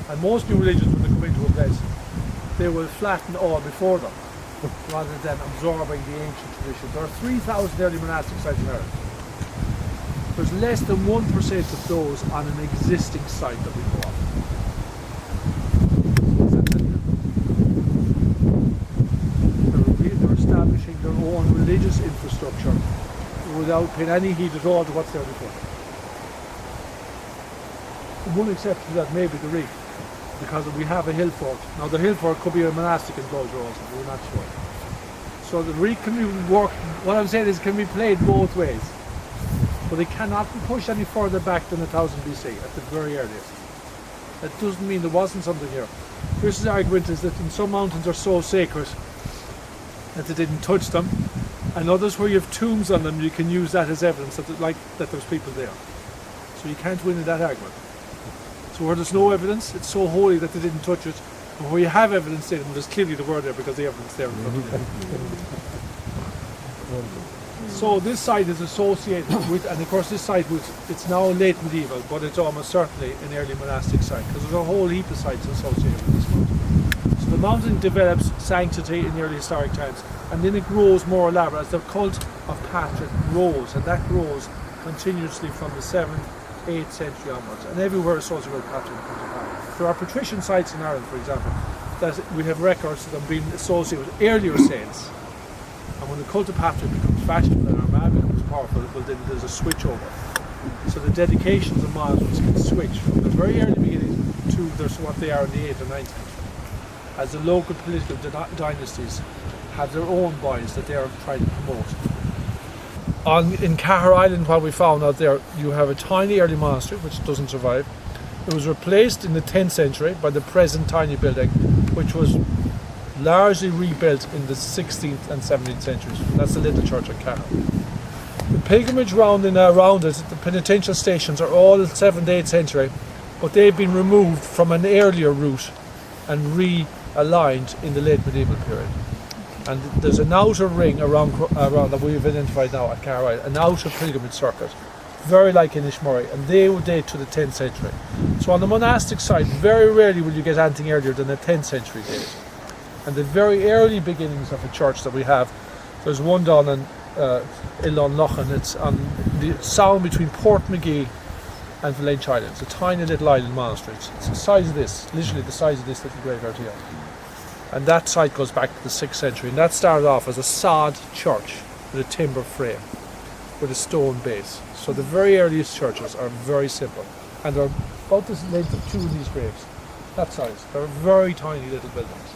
And most new religions, when they come into a place, they will flatten all before them, rather than absorbing the ancient tradition. There are 3,000 early monastic sites in Ireland. There's less than 1% of those on an existing site that we know of. They're establishing their own religious infrastructure without paying any heed at all to what's there before. One exception to that may be the Reef, because we have a hill fort. Now the hill fort could be a monastic in Galway also, we're not sure. So the Reef can be worked, what I'm saying is it can be played both ways. But it cannot be pushed any further back than 1000 BC at the very earliest. That doesn't mean there wasn't something here. Chris's argument is that in some mountains are so sacred that they didn't touch them, and others where you have tombs on them, you can use that as evidence that, that there's people there. So you can't win in that argument. So where there's no evidence, it's so holy that they didn't touch it. And where you have evidence then, there's clearly the word there because the evidence there in front of you. So this site is associated with, and of course this site it's now late medieval, but it's almost certainly an early monastic site because there's a whole heap of sites associated with this mountain. So the mountain develops sanctity in the early historic times, and then it grows more elaborate as the cult of Patrick grows, and that grows continuously from the 7th, 8th century onwards, and everywhere associated with Patrick becomes a Patrick. There are patrician sites in Ireland, for example, that we have records of them being associated with earlier saints. And when the cult of Patrick becomes fashionable and Armagh becomes powerful, well then there's a switch over. So the dedications of monuments can switch from the very early beginning to what they are in the 8th or 9th century. As the local political dynasties have their own boys that they are trying to promote. In Cahir Island, what we found out there, you have a tiny early monastery which doesn't survive. It was replaced in the 10th century by the present tiny building, which was largely rebuilt in the 16th and 17th centuries. That's the little church at Cahir. The pilgrimage around it, the penitential stations are all 7th, 8th century, but they've been removed from an earlier route and realigned in the late medieval period. And there's an outer ring around that we've identified now at Cahir Island, an outer pilgrimage circuit, very like in Inishmurray, and they would date to the 10th century. So on the monastic side, very rarely will you get anything earlier than a 10th century date. And the very early beginnings of a church that we have, there's one down in Ilonlochan. It's on the sound between Portmagee and Valentia Island. It's a tiny little island monastery. It's the size of this, literally the size of this little graveyard here. And that site goes back to the 6th century. And that started off as a sod church with a timber frame, with a stone base. So the very earliest churches are very simple. And they're about the length of 2 of these graves. That size. They're very tiny little buildings.